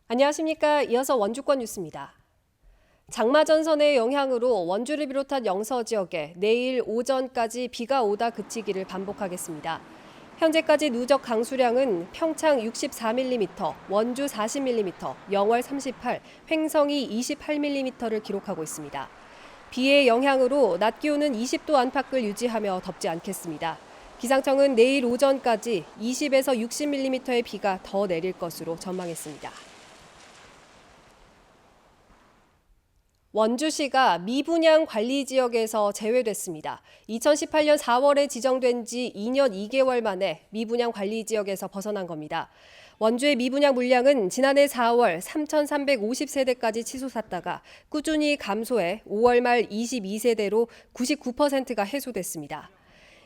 안녕하십니까. 이어서 원주권 뉴스입니다. 장마 전선의 영향으로 원주를 비롯한 영서 지역에 내일 오전까지 비가 오다 그치기를 반복하겠습니다. 현재까지 누적 강수량은 평창 64mm, 원주 40mm, 영월 38, 횡성이 28mm를 기록하고 있습니다. 비의 영향으로 낮 기온은 20도 안팎을 유지하며 덥지 않겠습니다. 기상청은 내일 오전까지 20에서 60mm의 비가 더 내릴 것으로 전망했습니다. 원주시가 미분양 관리 지역에서 제외됐습니다. 2018년 4월에 지정된 지 2년 2개월 만에 미분양 관리 지역에서 벗어난 겁니다. 원주의 미분양 물량은 지난해 4월 3,350세대까지 치솟았다가 꾸준히 감소해 5월 말 22세대로 99%가 해소됐습니다.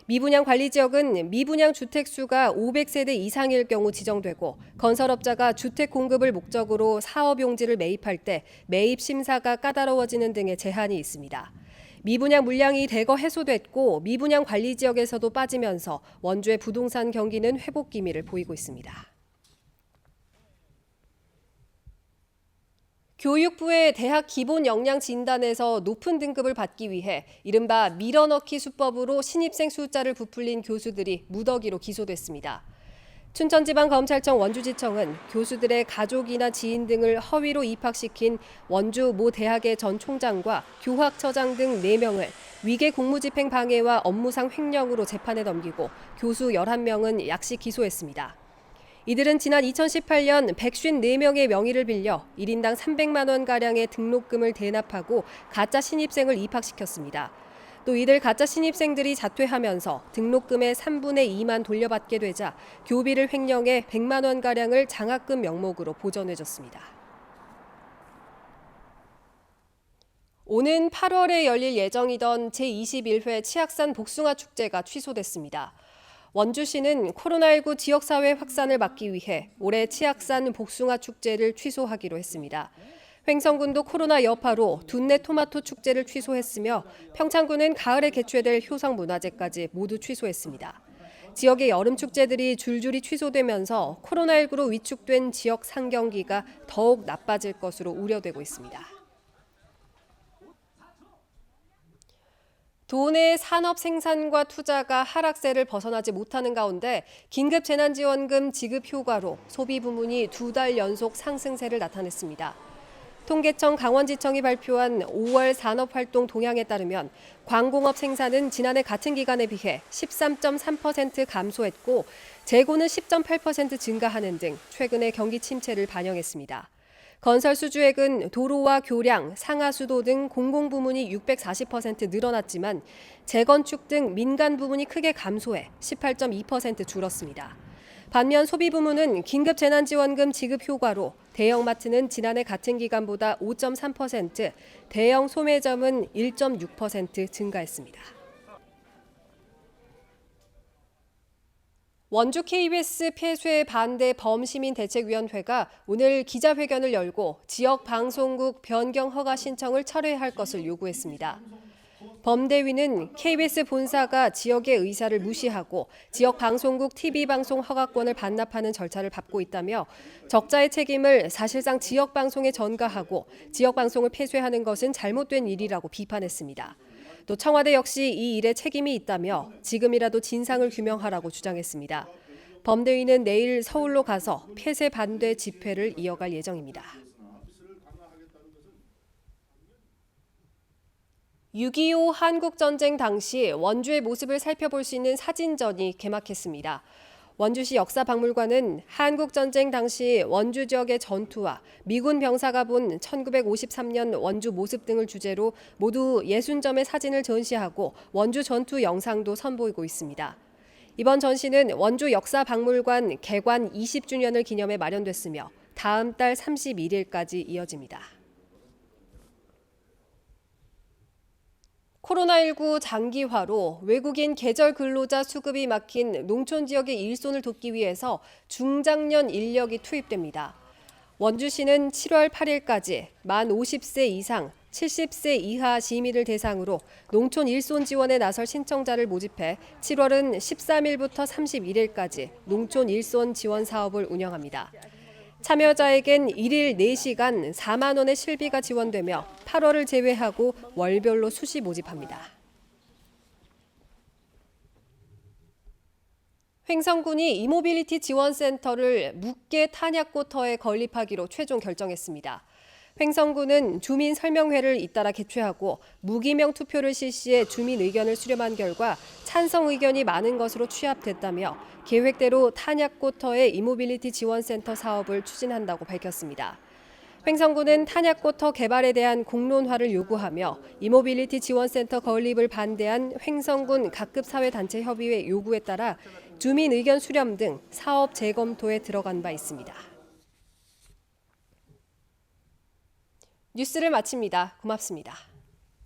미분양 관리 지역은 미분양 주택 수가 500세대 이상일 경우 지정되고 건설업자가 주택 공급을 목적으로 사업 용지를 매입할 때 매입 심사가 까다로워지는 등의 제한이 있습니다. 미분양 물량이 대거 해소됐고 미분양 관리 지역에서도 빠지면서 원주의 부동산 경기는 회복 기미를 보이고 있습니다. 교육부의 대학 기본 역량 진단에서 높은 등급을 받기 위해 이른바 밀어넣기 수법으로 신입생 숫자를 부풀린 교수들이 무더기로 기소됐습니다. 춘천지방검찰청 원주지청은 교수들의 가족이나 지인 등을 허위로 입학시킨 원주 모 대학의 전 총장과 교학처장 등 4명을 위계 공무집행 방해와 업무상 횡령으로 재판에 넘기고 교수 11명은 약식 기소했습니다. 이들은 지난 2018년 154명의 명의를 빌려 1인당 300만 원가량의 등록금을 대납하고 가짜 신입생을 입학시켰습니다. 또 이들 가짜 신입생들이 자퇴하면서 등록금의 3분의 2만 돌려받게 되자 교비를 횡령해 100만 원가량을 장학금 명목으로 보전해줬습니다. 오는 8월에 열릴 예정이던 제21회 치악산 복숭아 축제가 취소됐습니다. 원주시는 코로나19 지역사회 확산을 막기 위해 올해 치악산 복숭아 축제를 취소하기로 했습니다. 횡성군도 코로나 여파로 둔내 토마토 축제를 취소했으며 평창군은 가을에 개최될 효성문화제까지 모두 취소했습니다. 지역의 여름 축제들이 줄줄이 취소되면서 코로나19로 위축된 지역 상경기가 더욱 나빠질 것으로 우려되고 있습니다. 도내 산업 생산과 투자가 하락세를 벗어나지 못하는 가운데 긴급 재난지원금 지급 효과로 소비 부문이 2달 연속 상승세를 나타냈습니다. 통계청 강원지청이 발표한 5월 산업활동 동향에 따르면 광공업 생산은 지난해 같은 기간에 비해 13.3% 감소했고 재고는 10.8% 증가하는 등 최근의 경기 침체를 반영했습니다. 건설 수주액은 도로와 교량, 상하수도 등 공공부문이 640% 늘어났지만 재건축 등 민간 부문이 크게 감소해 18.2% 줄었습니다. 반면 소비 부문은 긴급 재난지원금 지급 효과로 대형마트는 지난해 같은 기간보다 5.3%, 대형 소매점은 1.6% 증가했습니다. 원주 KBS 폐쇄 반대 범시민대책위원회가 오늘 기자회견을 열고 지역 방송국 변경 허가 신청을 철회할 것을 요구했습니다. 범대위는 KBS 본사가 지역의 의사를 무시하고 지역 방송국 TV방송 허가권을 반납하는 절차를 밟고 있다며 적자의 책임을 사실상 지역 방송에 전가하고 지역 방송을 폐쇄하는 것은 잘못된 일이라고 비판했습니다. 또 청와대 역시 이 일에 책임이 있다며 지금이라도 진상을 규명하라고 주장했습니다. 범대위는 내일 서울로 가서 폐쇄 반대 집회를 이어갈 예정입니다. 6.25 한국전쟁 당시 원주의 모습을 살펴볼 수 있는 사진전이 개막했습니다. 원주시 역사박물관은 한국전쟁 당시 원주 지역의 전투와 미군 병사가 본 1953년 원주 모습 등을 주제로 모두 60점의 사진을 전시하고 원주 전투 영상도 선보이고 있습니다. 이번 전시는 원주 역사박물관 개관 20주년을 기념해 마련됐으며 다음 달 31일까지 이어집니다. 코로나19 장기화로 외국인 계절 근로자 수급이 막힌 농촌 지역의 일손을 돕기 위해서 중장년 인력이 투입됩니다. 원주시는 7월 8일까지 만 50세 이상, 70세 이하 시민을 대상으로 농촌 일손 지원에 나설 신청자를 모집해 7월은 13일부터 31일까지 농촌 일손 지원 사업을 운영합니다. 참여자에겐 1일 4시간 4만 원의 실비가 지원되며 8월을 제외하고 월별로 수시 모집합니다. 횡성군이 이모빌리티 지원센터를 묵계 탄약고터에 건립하기로 최종 결정했습니다. 횡성군은 주민설명회를 잇따라 개최하고 무기명 투표를 실시해 주민 의견을 수렴한 결과 찬성 의견이 많은 것으로 취합됐다며 계획대로 탄약고터의 이모빌리티 지원센터 사업을 추진한다고 밝혔습니다. 횡성군은 탄약고터 개발에 대한 공론화를 요구하며 이모빌리티 지원센터 건립을 반대한 횡성군 각급사회단체 협의회 요구에 따라 주민 의견 수렴 등 사업 재검토에 들어간 바 있습니다. 뉴스를 마칩니다. 고맙습니다.